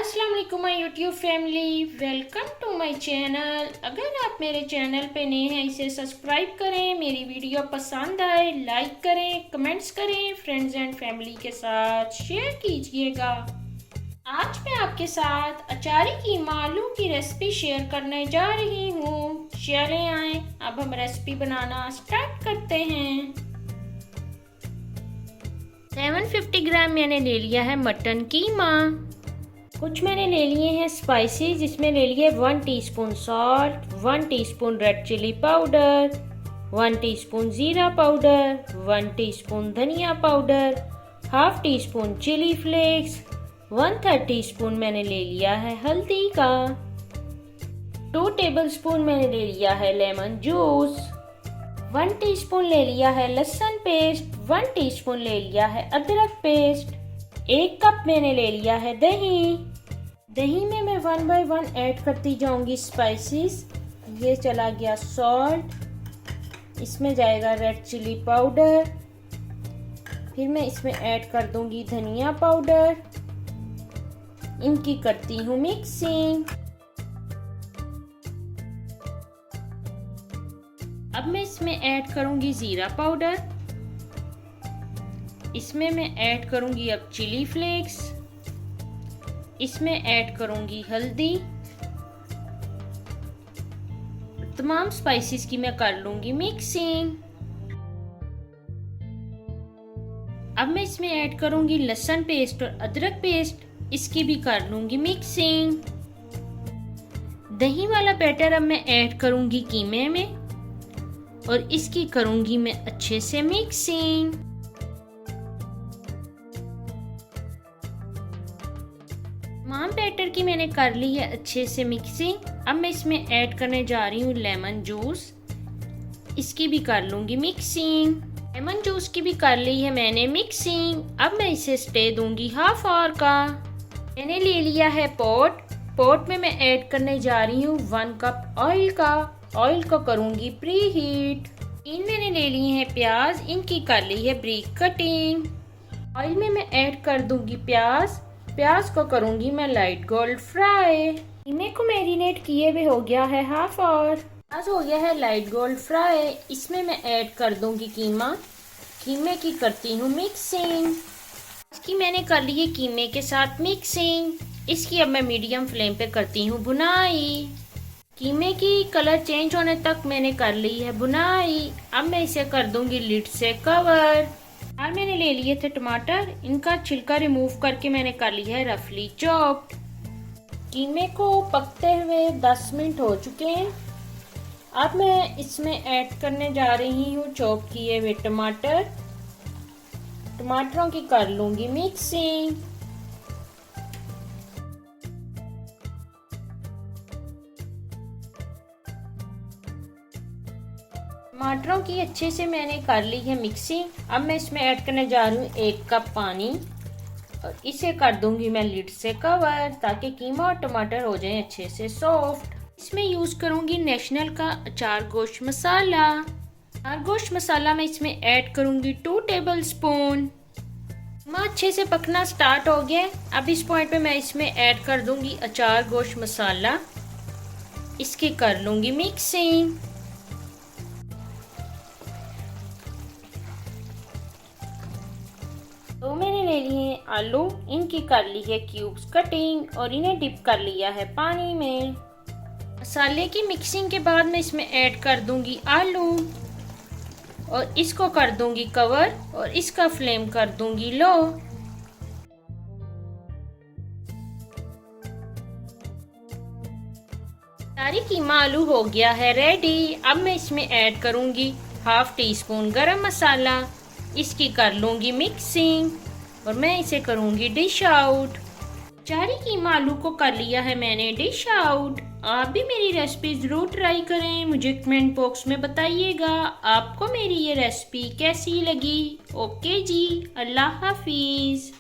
अस्सलाम वालेकुम my YouTube family, welcome to my channel. अगर आप मेरे चैनल पे नए हैं इसे सब्सक्राइब करें, मेरी वीडियो पसंद आए लाइक करें, कमेंट्स करें, फ्रेंड्स एंड फैमिली के साथ शेयर कीजिएगा। आज मैं आपके साथ अचारी कीमा आलू की रेसिपी शेयर करने जा रही हूँ। चलें आए अब हम रेसिपी बनाना स्टार्ट करते हैं। 750 ग्राम मैंने ले लिया है मटन कीमा। कुछ मैंने ले लिए हैं स्पाइसेस, जिसमें ले लिए 1 teaspoon salt, 1 teaspoon red chili powder, 1 teaspoon जीरा पाउडर, 1 टीस्पून धनिया powder, half teaspoon chili flakes, 1/3 teaspoon मैंने ले लिया है हल्दी का, 2 टेबलस्पून मैंने ले लिया है लेमन जूस, 1 टीस्पून ले लिया है लहसुन पेस्ट, 1 टीस्पून ले लिया है अदरक पेस्ट, 1 कप मैंने ले लिया है दही। दही में मैं 1 बाय 1 ऐड करती जाऊंगी स्पाइसेस। ये चला गया सॉल्ट, इसमें जाएगा रेड चिली पाउडर, फिर मैं इसमें ऐड कर दूंगी धनिया पाउडर। इनकी करती हूँ मिक्सिंग। अब मैं इसमें ऐड करूंगी जीरा पाउडर, इसमें मैं ऐड करूंगी अब चिली फ्लेक्स, इसमें ऐड करूंगी हल्दी। तमाम स्पाइसेस की मैं कर लूंगी मिक्सिंग। अब मैं इसमें ऐड करूंगी लहसुन पेस्ट और अदरक पेस्ट, इसकी भी कर लूंगी मिक्सिंग। दही वाला बैटर अब मैं ऐड करूंगी कीमे में और इसकी करूंगी मैं अच्छे से मिक्सिंग। तमाम बैटर की मैंने कर ली है अच्छे से मिक्सिंग। अब मैं इसमें ऐड करने जा रही हूँ लेमन जूस, इसकी भी कर लूंगी मिक्सिंग। लेमन जूस की भी कर ली है मैंने मिक्सिंग। अब मैं इसे स्टे दूंगी हाफ आवर का। मैंने ले लिया है पॉट में मैं ऐड करने जा रही हूँ 1 कप ऑयल का। ऑयल को करूंगी प्री हीट। 3 मैंने ले लिए हैं प्याज, इनकी कर ली है ब्रीक कटिंग। ऑयल में मैं ऐड कर दूंगी प्याज को करूंगी मैं लाइट गोल्ड फ्राई। कीमे को मैरिनेट किए हुए हो गया है हाफ आवर। प्याज हो गया है लाइट गोल्ड फ्राई। इसमें मैं ऐड कर दूंगी कीमे की करती हूँ मिक्सिंग। इसकी मैंने कर ली है कीमे के साथ मिक्सिंग। इसकी अब मैं मीडियम फ्लेम पे करती हूँ भुनाई। कीमे की कलर चेंज होने तक मैंने कर ली है भुनाई। अब मैं इसे कर दूंगी लिड से कवर। और मैंने ले लिए थे टमाटर, इनका छिलका रिमूव करके मैंने कर लिया है रफली चॉप्ड। कीमे को पकते हुए 10 मिनट हो चुके हैं। अब मैं इसमें ऐड करने जा रही हूँ चॉप किए हुए टमाटरों की कर लूंगी मिक्सिंग। टमाटरों की अच्छे से मैंने कर ली है मिक्सिंग। अब मैं इसमें ऐड करने जा रही हूँ 1 कप पानी और इसे कर दूंगी मैं लिड से कवर, ताकि कीमा और टमाटर हो जाएं अच्छे से सॉफ्ट। इसमें यूज करूंगी नेशनल का अचार गोश्त मसाला। अचार गोश्त मसाला मैं इसमें ऐड करूंगी 2 टेबलस्पून। कीमा अच्छे से पकना स्टार्ट हो गया। अब इस पॉइंट पे मैं इसमें ऐड कर दूंगी अचार गोश्त मसाला, इसकी कर लूंगी मिक्सिंग। तो मैंने ले लिए हैं आलू, इनकी कर ली है क्यूब्स कटिंग और इन्हें डिप कर लिया है पानी में। मसाले की मिक्सिंग के बाद मैं इसमें ऐड कर दूंगी आलू और इसको कर दूंगी कवर और इसका फ्लेम कर दूंगी लो। सारी कीमा आलू हो गया है रेडी। अब मैं इसमें ऐड करूंगी हाफ टी स्पून गरम मसाला, इसकी कर लूंगी मिक्सिंग और मैं इसे करूंगी डिश आउट। अचारी कीमा आलू को कर लिया है मैंने डिश आउट। आप भी मेरी रेसिपी जरूर ट्राई करें, मुझे कमेंट बॉक्स में बताइएगा आपको मेरी ये रेसिपी कैसी लगी। ओके जी, अल्लाह हाफिज।